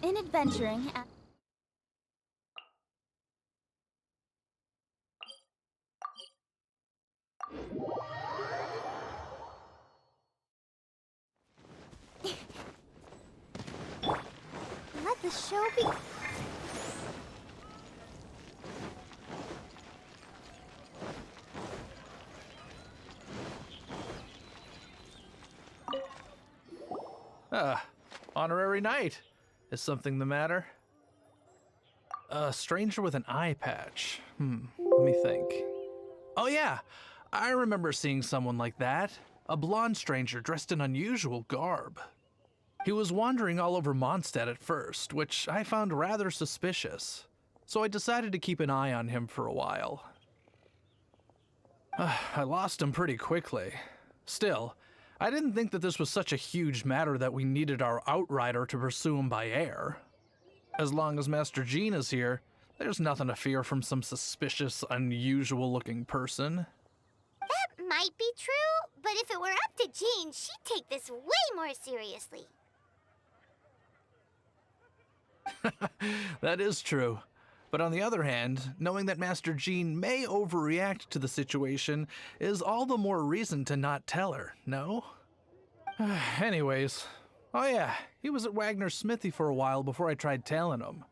In adventuring, let the show be. Honorary knight. Is something the matter? A stranger with an eye patch. Let me think. Oh yeah, I remember seeing someone like that. A blonde stranger dressed in unusual garb. He was wandering all over Mondstadt at first, which I found rather suspicious. So I decided to keep an eye on him for a while. I lost him pretty quickly. Still, I didn't think that this was such a huge matter that we needed our outrider to pursue him by air. As long as Master Jean is here, there's nothing to fear from some suspicious, unusual-looking person. That might be true, but if it were up to Jean, she'd take this way more seriously. That is true. But on the other hand, knowing that Master Jean may overreact to the situation is all the more reason to not tell her, no? Anyways, oh yeah, he was at Wagner's smithy for a while before I tried tailing him.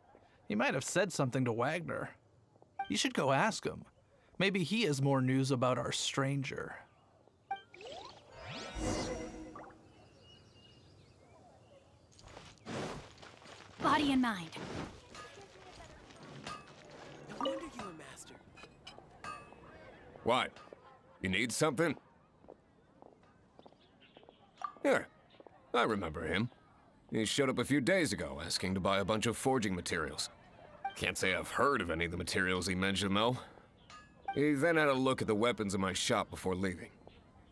He might have said something to Wagner. You should go ask him. Maybe he has more news about our stranger. Body and mind. No wonder you were master. What? You need something? Here, I remember him. He showed up a few days ago asking to buy a bunch of forging materials. Can't say I've heard of any of the materials he mentioned, though. He then had a look at the weapons in my shop before leaving.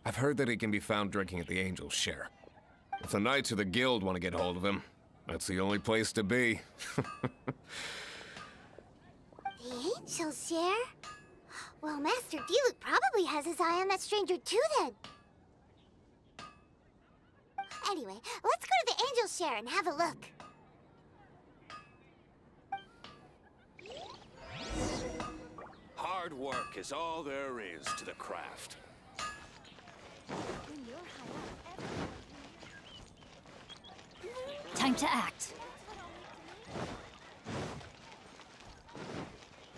I've heard that he can be found drinking at the Angel's Share. If the Knights of the Guild want to get hold of him, that's the only place to be. The Angel's Share? Well, Master Diluc probably has his eye on that stranger too, then. Anyway, let's go to the Angel's Share and have a look. Hard work is all there is to the craft. Time to act.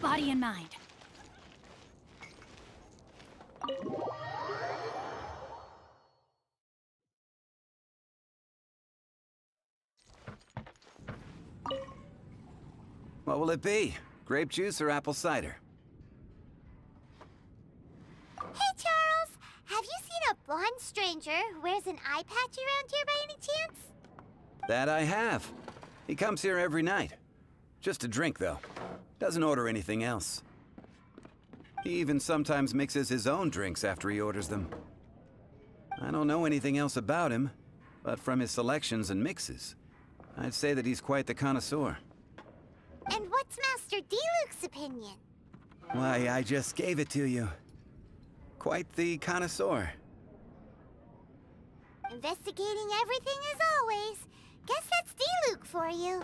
Body and mind. What will it be? Grape juice or apple cider? Hey, Charles! Have you seen a blonde stranger who wears an eye patch around here by any chance? That I have. He comes here every night. Just a drink, though. Doesn't order anything else. He even sometimes mixes his own drinks after he orders them. I don't know anything else about him, but from his selections and mixes, I'd say that he's quite the connoisseur. And what's Master Diluc's opinion? Why, I just gave it to you. Quite the connoisseur. Investigating everything as always. Guess that's Diluc for you.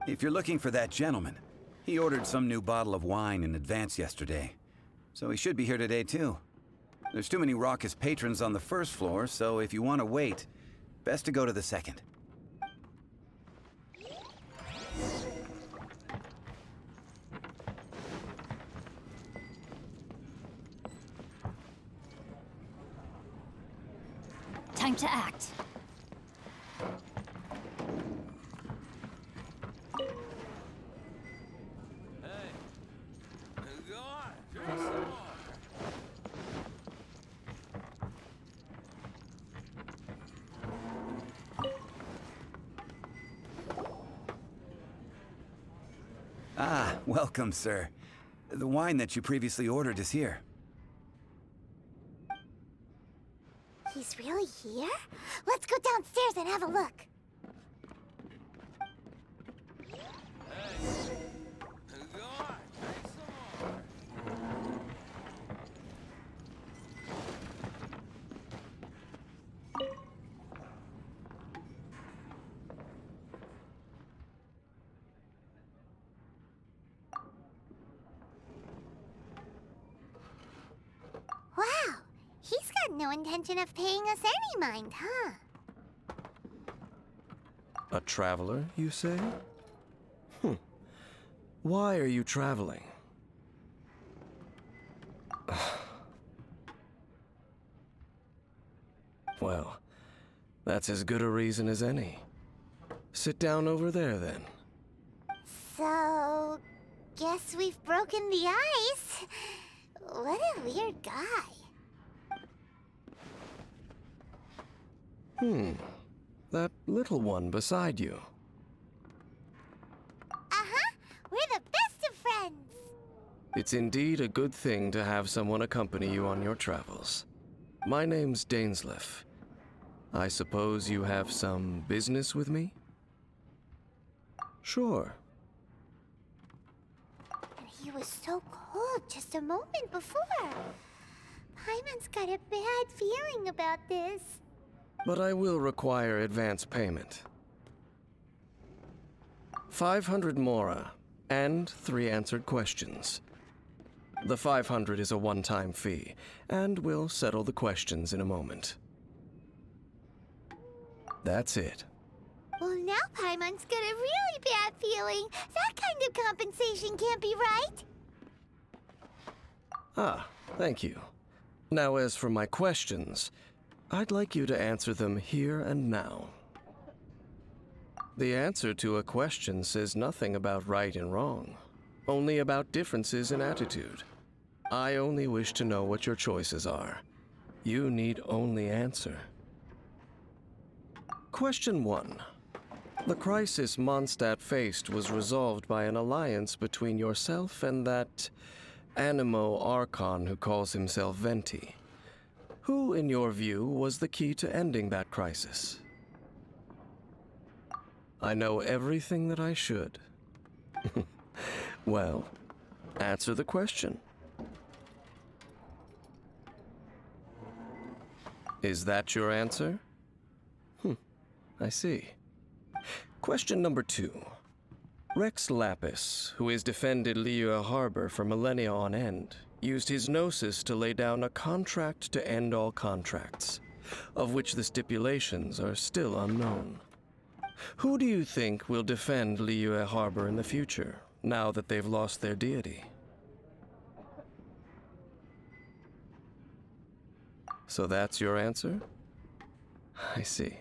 If you're looking for that gentleman, he ordered some new bottle of wine in advance yesterday. So he should be here today, too. There's too many raucous patrons on the first floor, so if you want to wait, best to go to the second. Time to act. Go on, drink some more. Ah, welcome, sir. The wine that you previously ordered is here. He's really here? Let's go downstairs and have a look. Go on, drink some more. No intention of paying us any mind, huh? A traveler, you say? Why are you traveling? Well, that's as good a reason as any. Sit down over there, then. So, guess we've broken the ice. What a weird guy. That little one beside you. Uh-huh. We're the best of friends. It's indeed a good thing to have someone accompany you on your travels. My name's Dainslief. I suppose you have some business with me? Sure. And he was so cold just a moment before. Paimon's got a bad feeling about this. But I will require advance payment. 500 mora, and 3 answered questions. The 500 is a one-time fee, and we'll settle the questions in a moment. That's it. Well, now Paimon's got a really bad feeling. That kind of compensation can't be right. Ah, thank you. Now, as for my questions, I'd like you to answer them here and now. The answer to a question says nothing about right and wrong, only about differences in attitude. I only wish to know what your choices are. You need only answer. Question 1. The crisis Mondstadt faced was resolved by an alliance between yourself and that Animo Archon who calls himself Venti. Who, in your view, was the key to ending that crisis? I know everything that I should. Well, answer the question. Is that your answer? I see. Question number 2. Rex Lapis, who has defended Liyue Harbor for millennia on end, used his gnosis to lay down a contract to end all contracts, of which the stipulations are still unknown. Who do you think will defend Liyue Harbor in the future, now that they've lost their deity? So that's your answer? I see.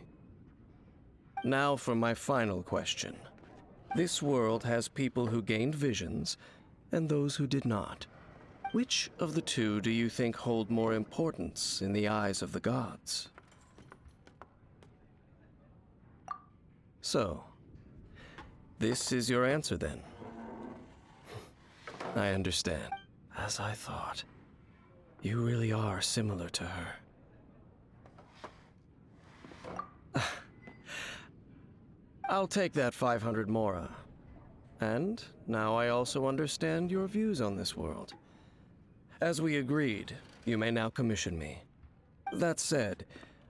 Now for my final question. This world has people who gained visions, and those who did not. Which of the two do you think hold more importance in the eyes of the gods? So, this is your answer then? I understand. As I thought. You really are similar to her. I'll take that 500 mora. And now I also understand your views on this world. As we agreed, you may now commission me. That said,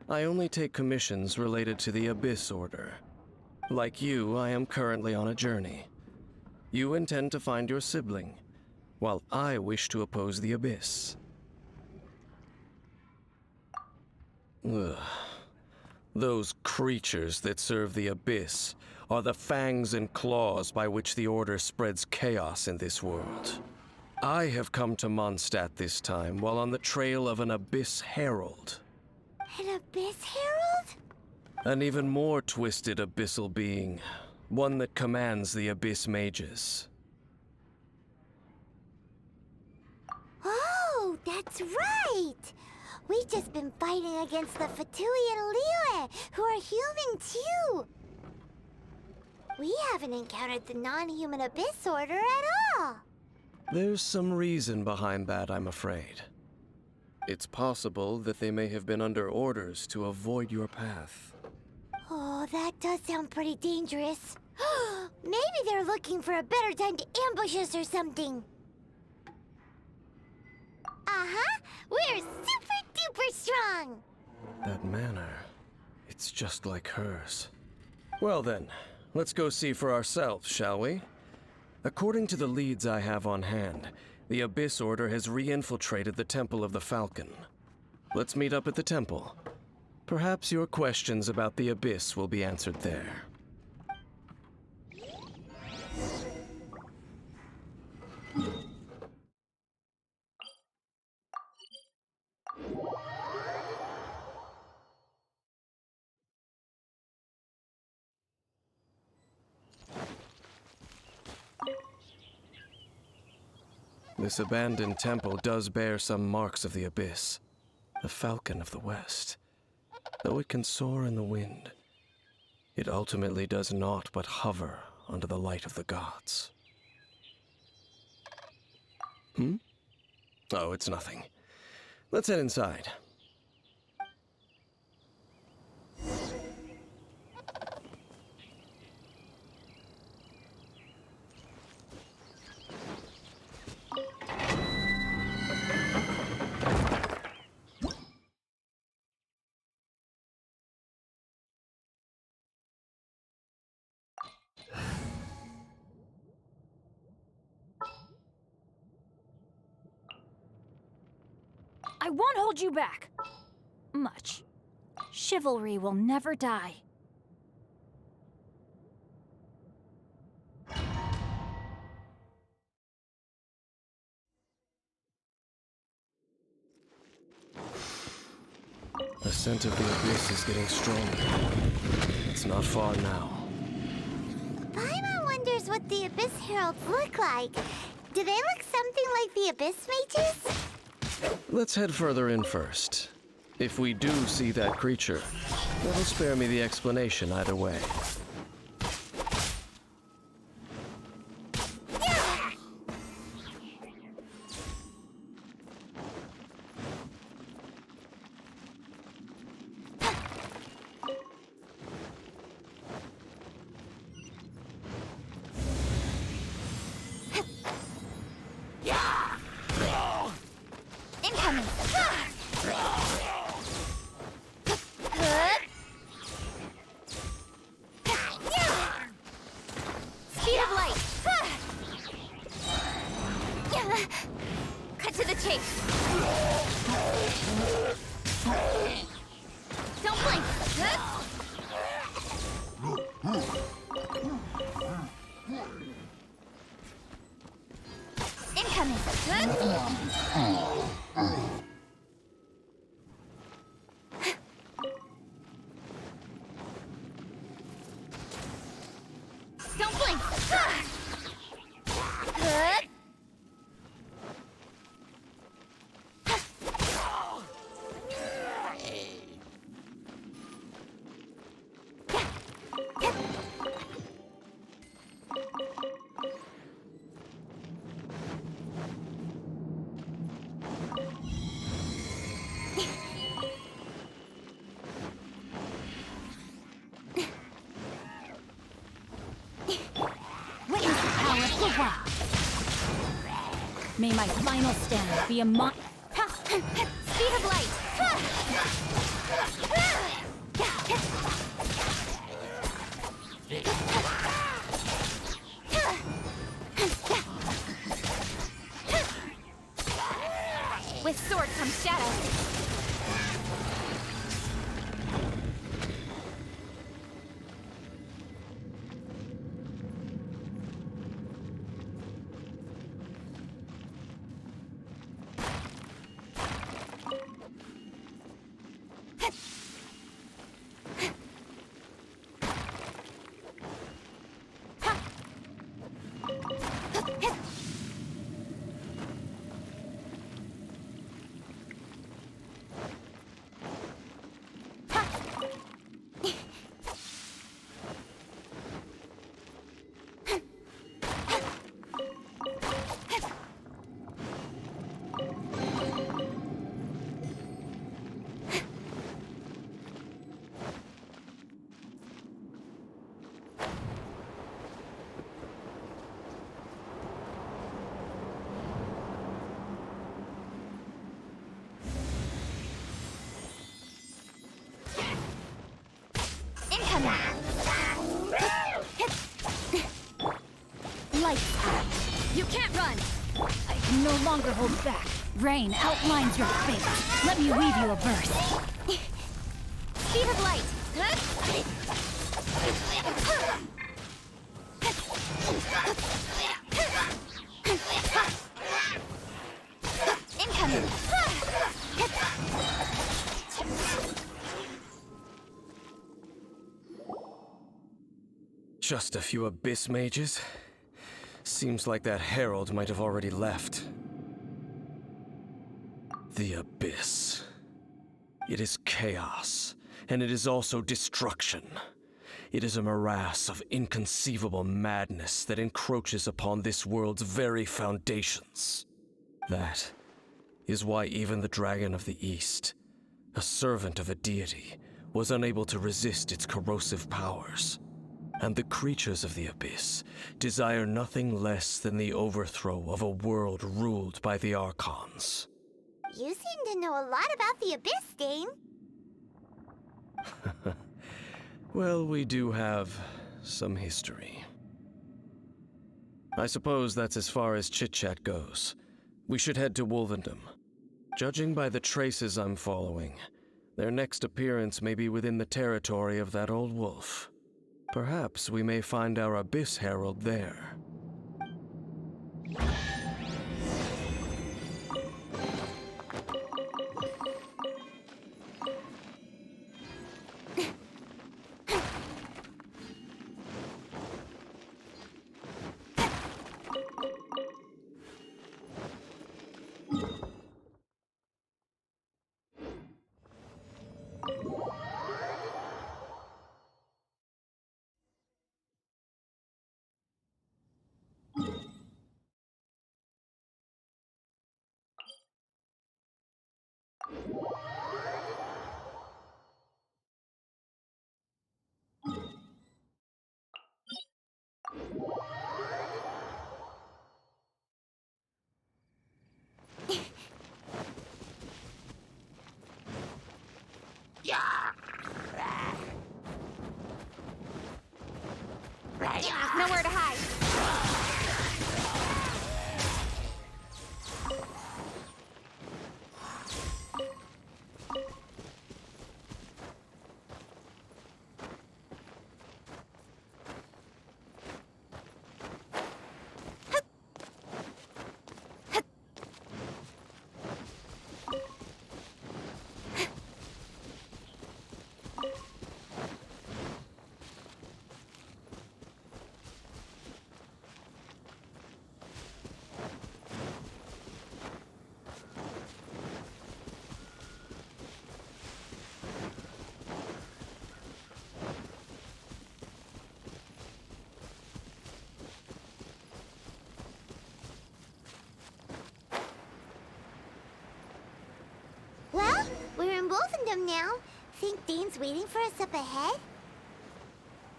I only take commissions related to the Abyss Order. Like you, I am currently on a journey. You intend to find your sibling, while I wish to oppose the Abyss. Ugh. Those creatures that serve the Abyss are the fangs and claws by which the Order spreads chaos in this world. I have come to Mondstadt this time while on the trail of an Abyss Herald. An Abyss Herald? An even more twisted abyssal being, one that commands the Abyss Mages. Oh, that's right! We've just been fighting against the Fatui and Liyue, who are human too! We haven't encountered the non-human Abyss Order at all! There's some reason behind that, I'm afraid. It's possible that they may have been under orders to avoid your path. Oh, that does sound pretty dangerous. Maybe they're looking for a better time to ambush us or something. Uh-huh! We're super-duper strong! That manner, it's just like hers. Well then, let's go see for ourselves, shall we? According to the leads I have on hand, the Abyss Order has re-infiltrated the Temple of the Falcon. let's meet up at the temple. Perhaps your questions about the abyss will be answered there. This abandoned temple does bear some marks of the abyss, the falcon of the west. Though it can soar in the wind, it ultimately does naught but hover under the light of the gods. Oh, it's nothing. Let's head inside. I won't hold you back. Much. Chivalry will never die. The scent of the abyss is getting stronger. It's not far now. Paimon wonders what the Abyss Heralds look like. Do they look something like the Abyss Mages? Let's head further in first. If we do see that creature, it'll spare me the explanation either way. Incoming! Speed of light! Cut to the chase! Don't blink! Incoming! Don't blink! Witness the power of Gua. May my final stand be a Speed of light! With sword comes shadow. light. You can't run. I can no longer hold back. Rain outlines your fate. Let me weave you a verse. Speed of light. Incoming. Just a few abyss mages? Seems like that herald might have already left. The abyss. It is chaos, and it is also destruction. It is a morass of inconceivable madness that encroaches upon this world's very foundations. That is why even the Dragon of the East, a servant of a deity, was unable to resist its corrosive powers. And the creatures of the abyss desire nothing less than the overthrow of a world ruled by the Archons. You seem to know a lot about the Abyss, Dane. Well, we do have some history. I suppose that's as far as chit-chat goes. We should head to Wolvendom. Judging by the traces I'm following, their next appearance may be within the territory of that old wolf. Perhaps we may find our Abyss Herald there. Nowhere to hide. Well, we're in Wolfendom now. Think Dane's waiting for us up ahead?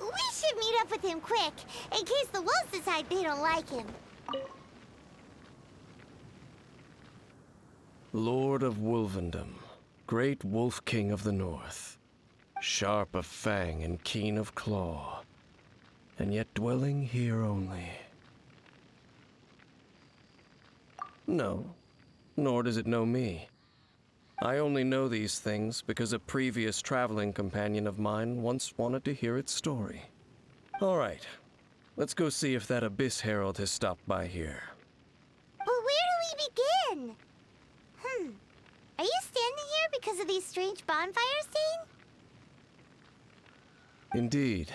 We should meet up with him quick, in case the wolves decide they don't like him. Lord of Wolvendom, great Wolf King of the North, sharp of fang and keen of claw, and yet dwelling here only. No, nor does it know me. I only know these things because a previous traveling companion of mine once wanted to hear its story. All right, let's go see if that Abyss Herald has stopped by here. But where do we begin? Are you standing here because of these strange bonfires, Dane? Indeed.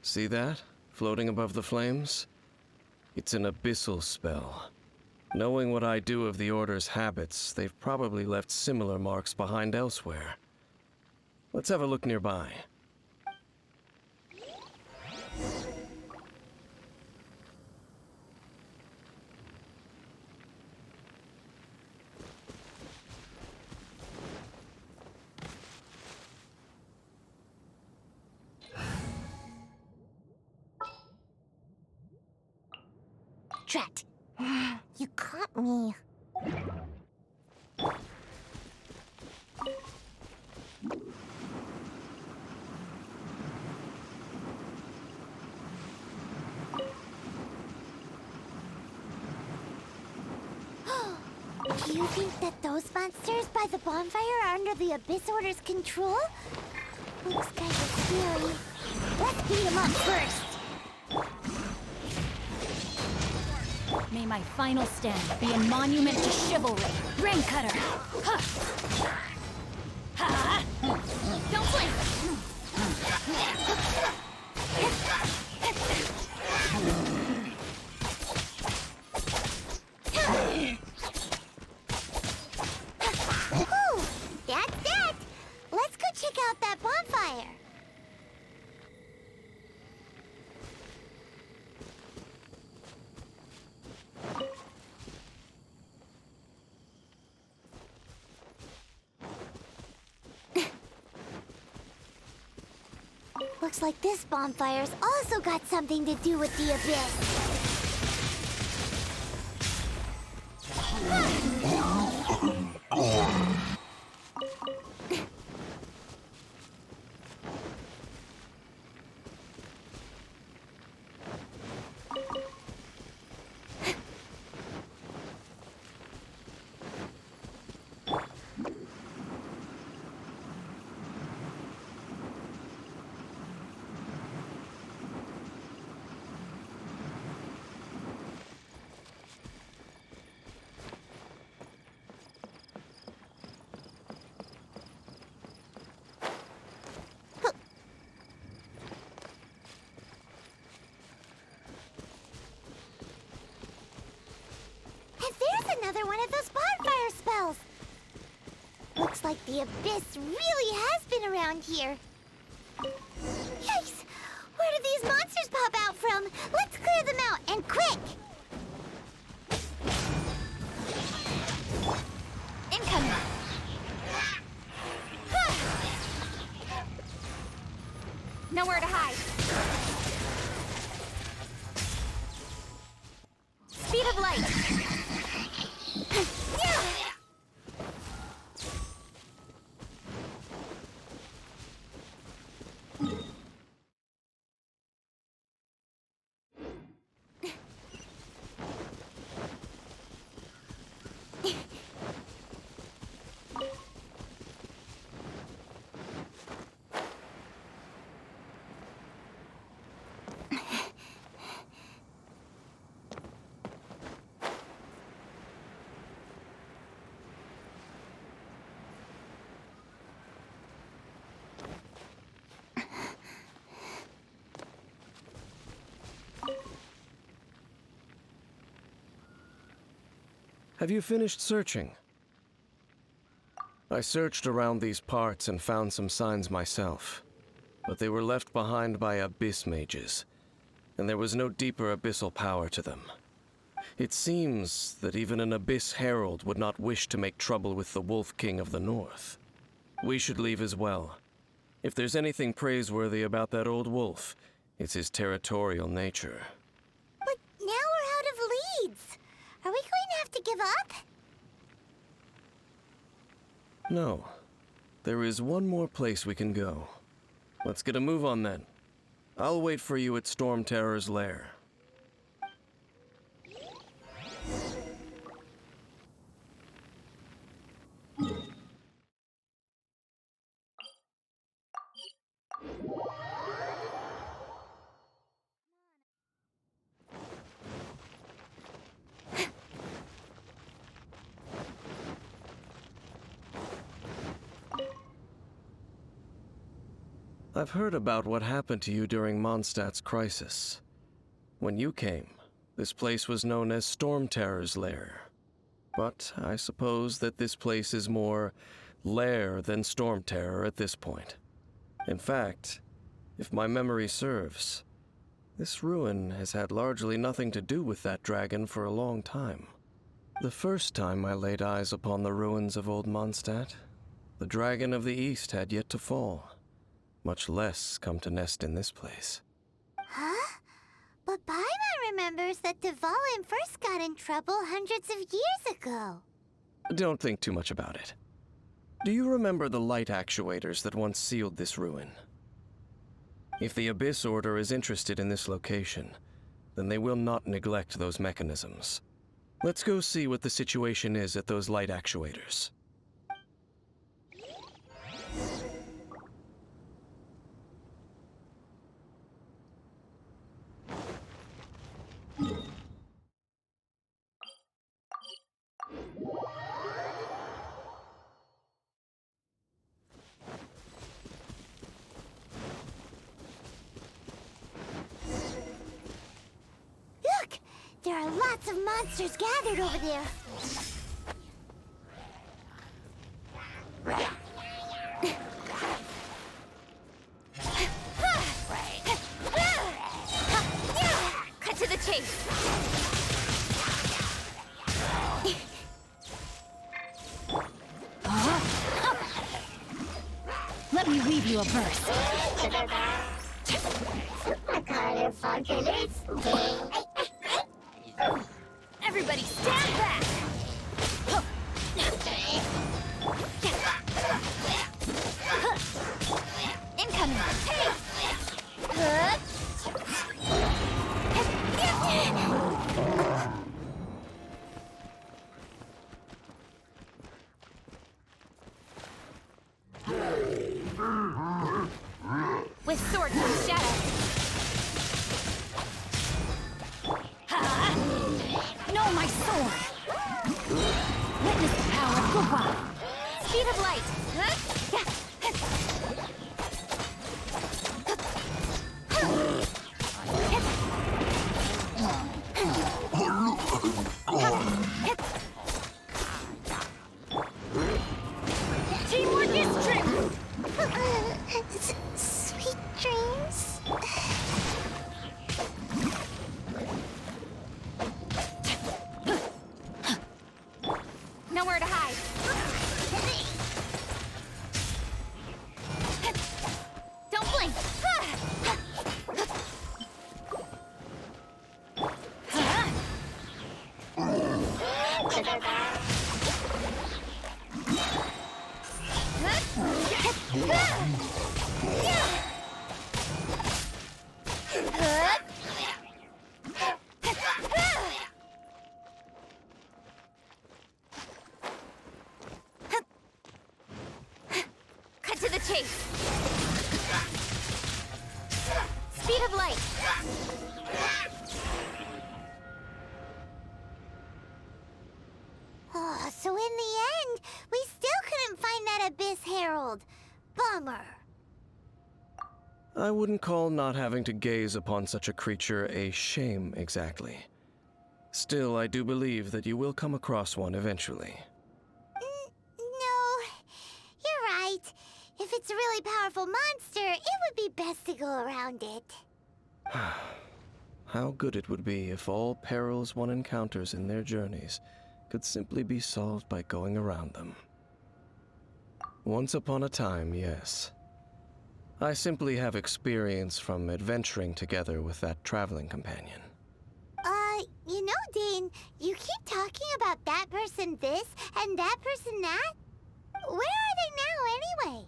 See that, floating above the flames? It's an abyssal spell. Knowing what I do of the Order's habits, they've probably left similar marks behind elsewhere. Let's have a look nearby. Drat. You caught me. Do you think that those monsters by the bonfire are under the Abyss Order's control? Looks kind of scary. Let's beat them up first. May my final stand be a monument to chivalry. Rain cutter. Ha! Ha! Don't blink. Ooh, that's that. Let's go check out that bonfire. Looks like this bonfire's also got something to do with the Abyss. Another one of those bonfire spells. Looks like the Abyss really has been around here. Yikes! Where did these monsters pop out from? Let's clear them out, and quick! Incoming. Nowhere to hide. Speed of light. Have you finished searching? I searched around these parts and found some signs myself, but they were left behind by abyss mages, and there was no deeper abyssal power to them. It seems that even an abyss herald would not wish to make trouble with the Wolf King of the North. We should leave as well. If there's anything praiseworthy about that old wolf, it's his territorial nature. But now we're out of leads. Are we going to have to give up? No. There is one more place we can go. Let's get a move on then. I'll wait for you at Storm Terror's lair. I've heard about what happened to you during Mondstadt's crisis. When you came, this place was known as Storm Terror's lair. But I suppose that this place is more lair than Storm Terror at this point. In fact, if my memory serves, this ruin has had largely nothing to do with that dragon for a long time. The first time I laid eyes upon the ruins of old Mondstadt, the dragon of the East had yet to fall. Much less come to nest in this place. Huh? But Paimon remembers that Dvalin first got in trouble hundreds of years ago. Don't think too much about it. Do you remember the light actuators that once sealed this ruin? If the Abyss Order is interested in this location, then they will not neglect those mechanisms. Let's go see what the situation is at those light actuators. Look! There are lots of monsters gathered over there. Cut to the chase. Let me weave you a verse. Everybody stand back! Incoming! With sword comes shadow. No, my sword! Witness the power of Guhua! Speed of light! Teamwork is strength! Sweet dreams. Nowhere to hide. Don't blink. Cut to the chase. Speed of light. Oh, so in the end, we still couldn't find that Abyss Herald. Bummer. I wouldn't call not having to gaze upon such a creature a shame exactly. Still, I do believe that you will come across one eventually. No, you're right. If it's a really powerful monster, it would be best to go around it. How good it would be if all perils one encounters in their journeys could simply be solved by going around them. Once upon a time, yes. I simply have experience from adventuring together with that traveling companion. You know, Dane, you keep talking about that person this and that person that. Where are they now, anyway?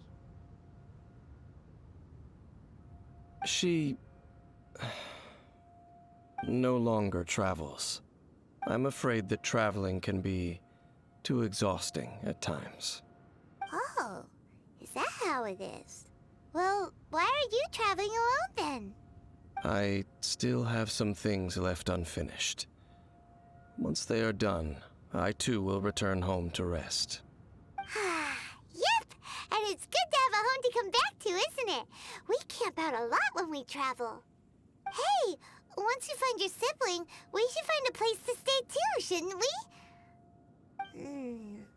She no longer travels. I'm afraid that traveling can be too exhausting at times. Oh, is that how it is? Well, why are you traveling alone then? I still have some things left unfinished. Once they are done, I too will return home to rest. Yep, and it's good to have a home to come back to, isn't it? We camp out a lot when we travel. Hey, once you find your sibling, we should find a place to stay too, shouldn't we?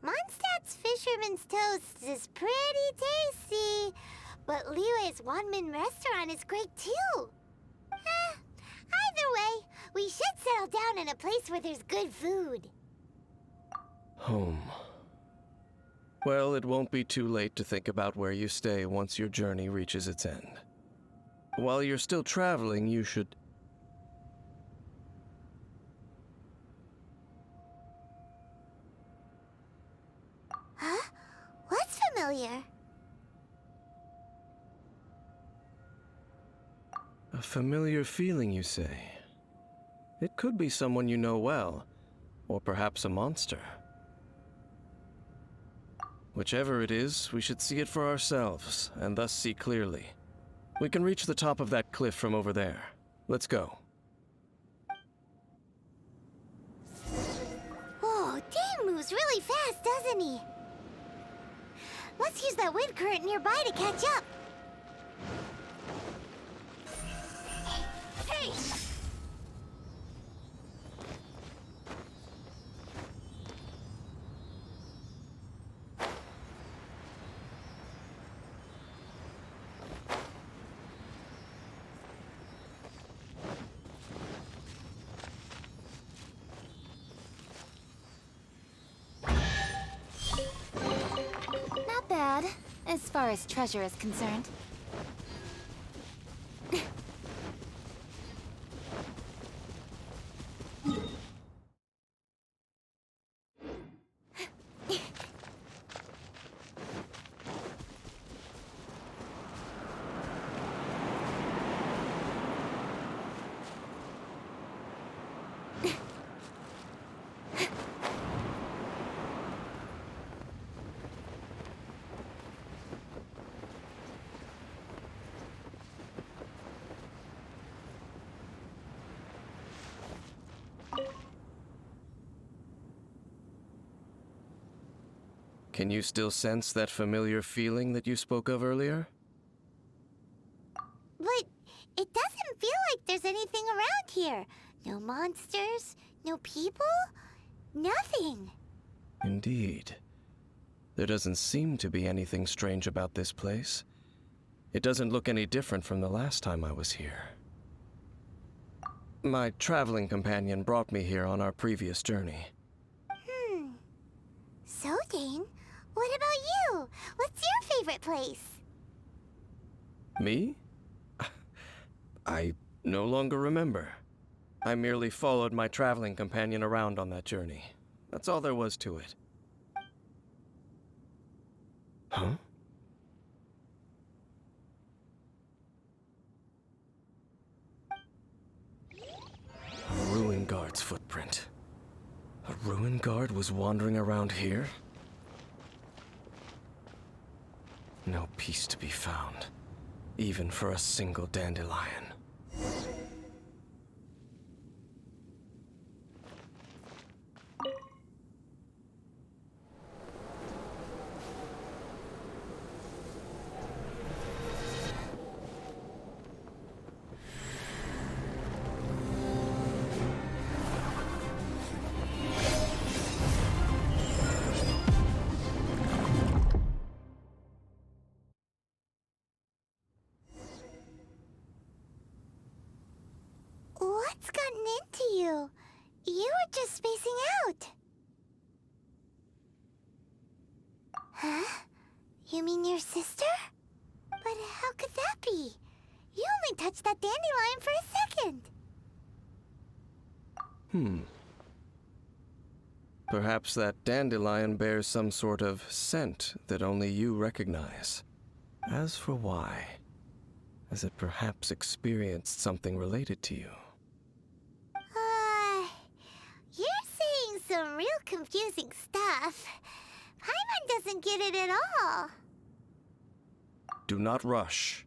Mondstadt's Fisherman's Toast is pretty tasty, but Liyue's Wanmin restaurant is great too. Either way, we should settle down in a place where there's good food. Home. Well, it won't be too late to think about where you stay once your journey reaches its end. While you're still traveling, you should... Huh? What's familiar? A familiar feeling, you say? It could be someone you know well, Or perhaps a monster. Whichever it is, we should see it for ourselves, and thus see clearly. We can reach the top of that cliff from over there. Let's go. Whoa, Dane moves really fast, doesn't he? Let's use that wind current nearby to catch up. Hey! Not bad, as far as treasure is concerned. Can you still sense that familiar feeling that you spoke of earlier? But it doesn't feel like there's anything around here. No monsters, no people, nothing. Indeed. There doesn't seem to be anything strange about this place. It doesn't look any different from the last time I was here. My traveling companion brought me here on our previous journey. So, Dane, what about you? What's your favorite place? Me? I no longer remember. I merely followed my traveling companion around on that journey. That's all there was to it. Huh? A ruin guard's footprint. A ruin guard was wandering around here? No peace to be found, even for a single dandelion. What's gotten into you? You were just spacing out. Huh? You mean your sister? But how could that be? You only touched that dandelion for a second. Perhaps that dandelion bears some sort of scent that only you recognize. As for why, has it perhaps experienced something related to you? You're saying some real confusing stuff. Paimon doesn't get it at all. Do not rush.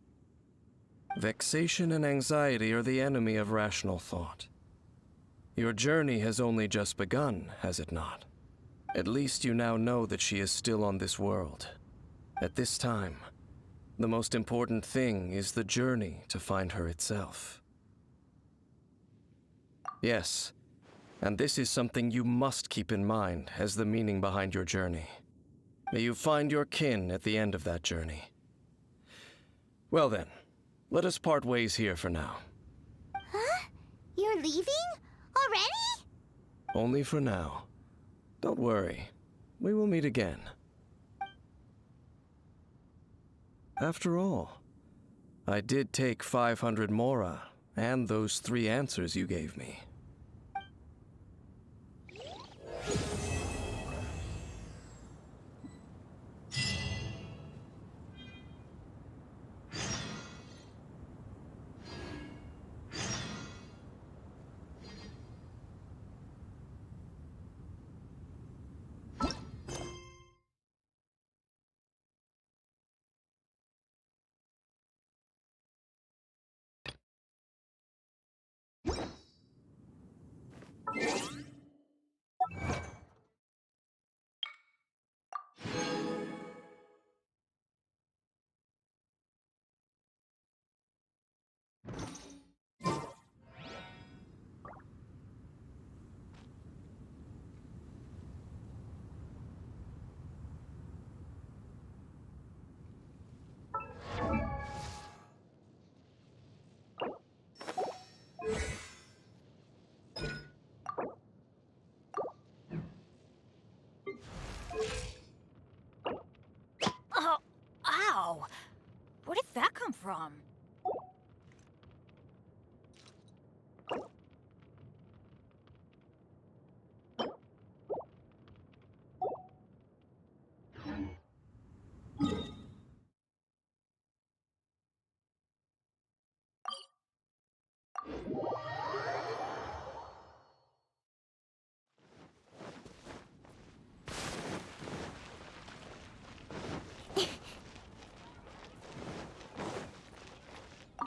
Vexation and anxiety are the enemy of rational thought. Your journey has only just begun, has it not? At least you now know that she is still on this world. At this time, the most important thing is the journey to find her itself. Yes, and this is something you must keep in mind as the meaning behind your journey. May you find your kin at the end of that journey. Well then, let us part ways here for now. Huh? You're leaving? Already? Only for now. Don't worry. We will meet again. After all, I did take 500 mora and those 3 answers you gave me.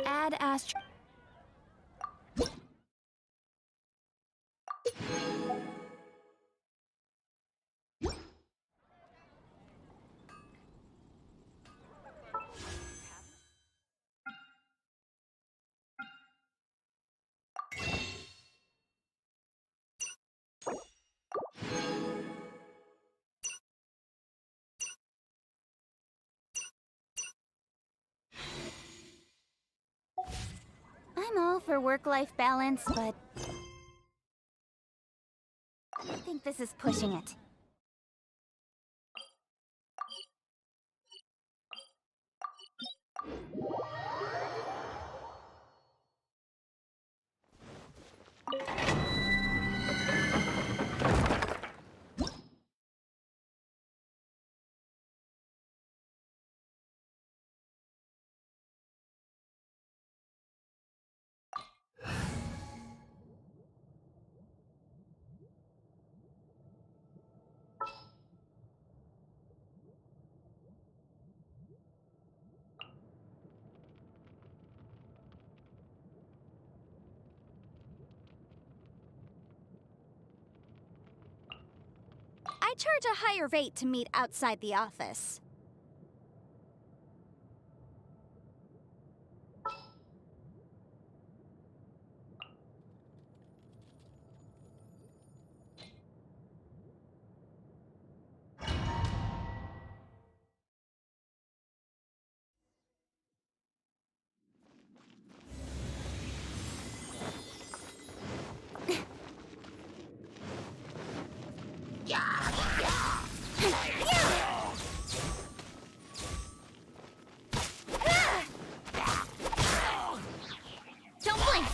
Add astro. I'm all for work-life balance, but I think this is pushing it. I charge a higher rate to meet outside the office. Don't blink!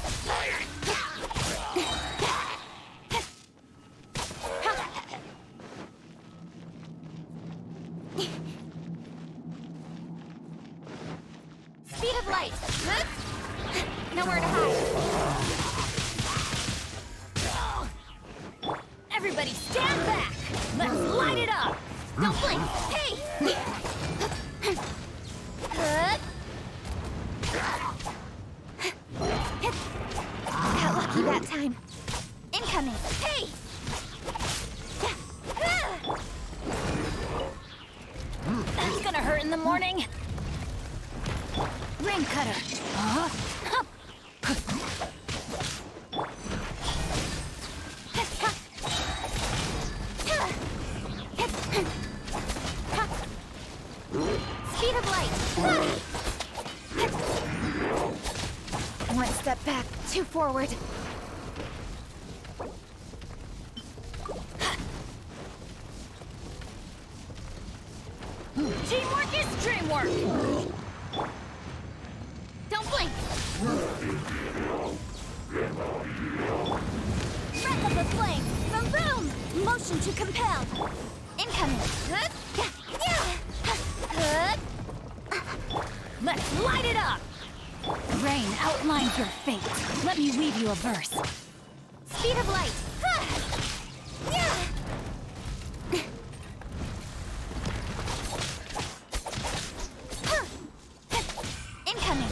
Speed of light! Nowhere to hide! Everybody stand back! Let's light it up! Don't blink! Hey! Got lucky that time. Incoming! Hey! That's gonna hurt in the morning. Ring cutter. Speed of light. One step back, two forward. Teamwork is dreamwork. Don't blink. Breath of the flame. Boom boom. Motion to compel. Incoming. Let's light it up. Rain outlines your fate. Let me weave you a verse. Speed of light. Incoming.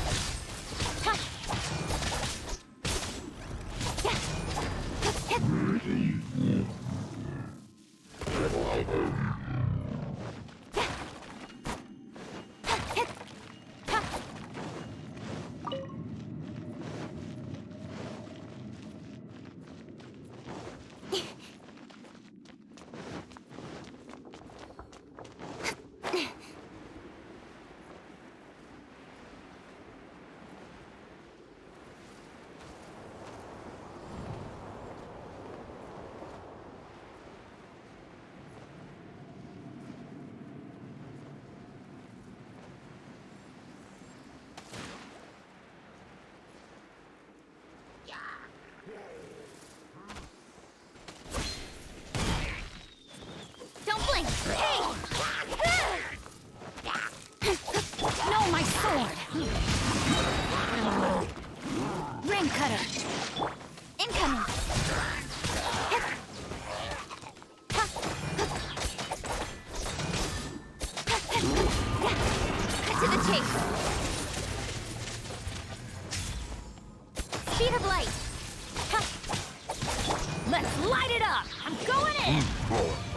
Let's light it up! I'm going in!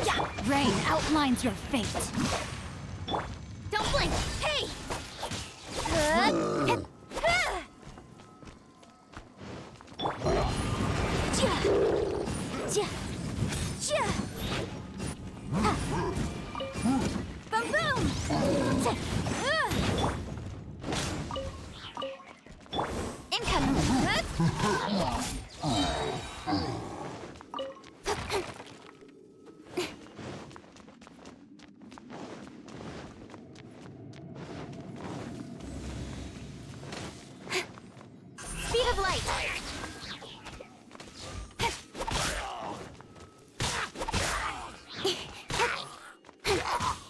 Yeah, rain outlines your fate. Don't blink! Hey! Boom boom! Speed of light!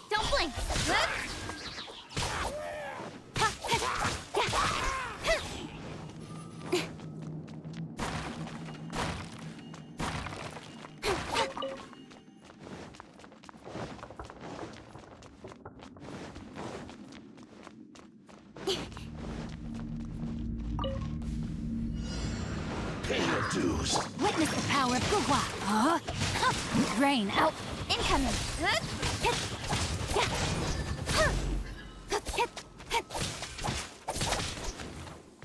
Don't blink! Witness the power of Gugwa. Rain out. Incoming.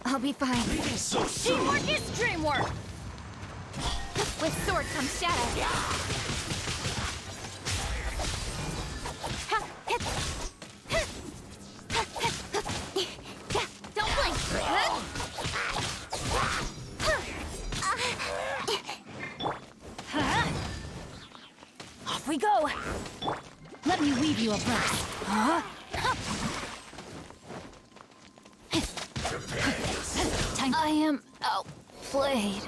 I'll be fine. Teamwork is dreamwork. With sword comes shadow. Don't blink. Off we go. Let me weave you a burst. Time. I am outplayed.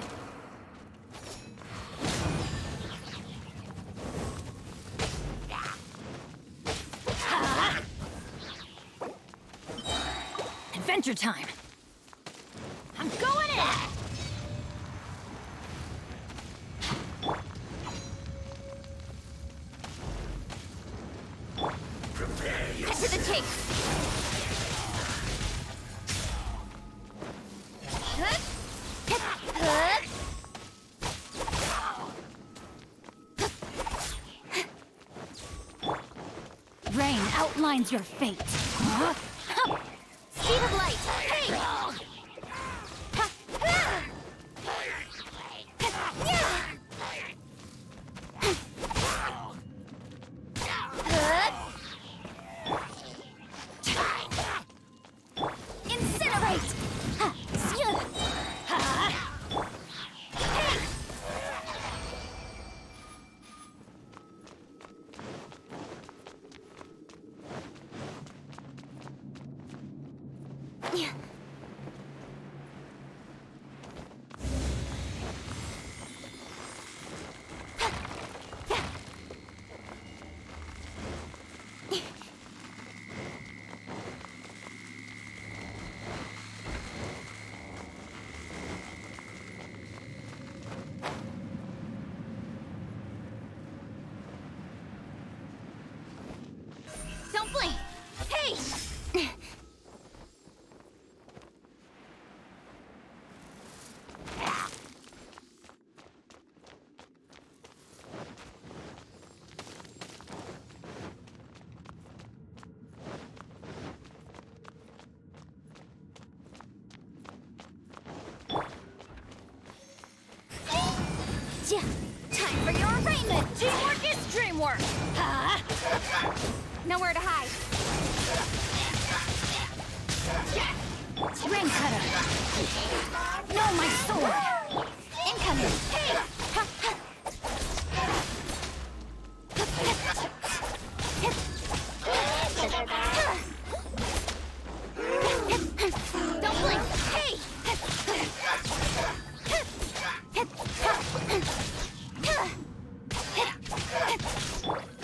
Adventure time. I'm going in. Cut to the chase. Rain outlines your fate. Speed of light. Hey! Incinerate! Don't blink! Hey! Time for your arraignment! Teamwork is dreamwork! Nowhere to hide. Ring cutter. No, my sword. Incoming. Hey! Don't blink. Hey!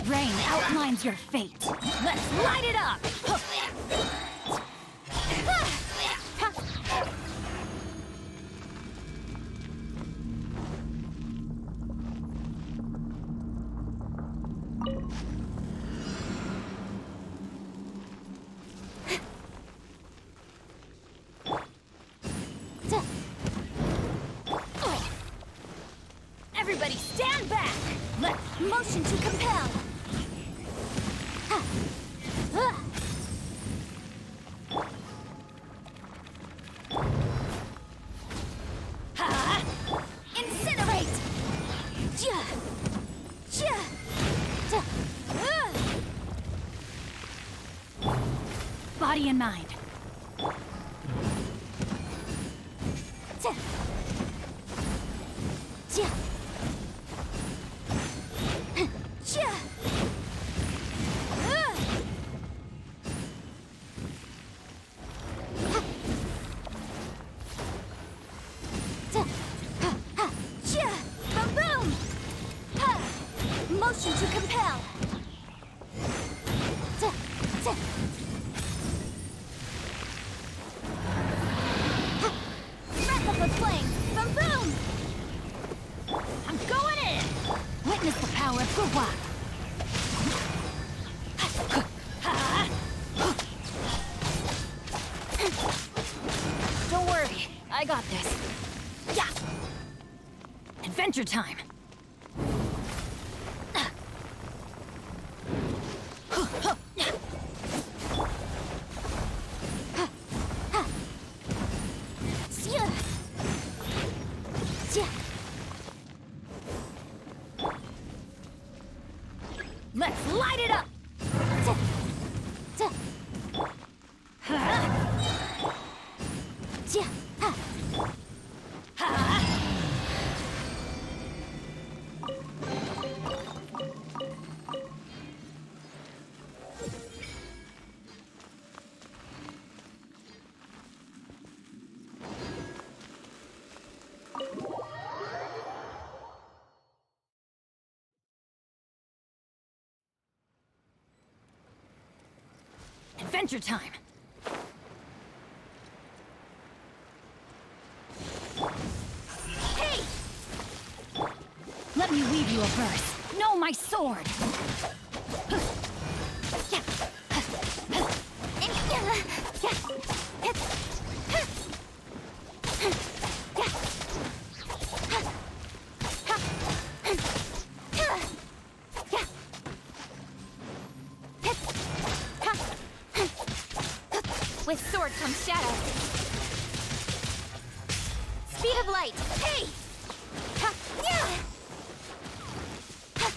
Rain outlines your fate. Let's light it up! Everybody stand back! Let motion to compel! Ha. Ha. Incinerate! Ja. Ja. Ja. Body and mind. Ja. Ja. Ja. Boom, boom! Motion to compel. Wrap up a flame. Boom, boom! I'm going in. Witness the power of Gua. Don't worry, I got this. Yeah. Adventure time. Let's light it up. Adventure time. Hey! Let me weave you a verse. Know my sword. With sword comes shadow. Speed of light. Hey! Ha! Yeah! Ha!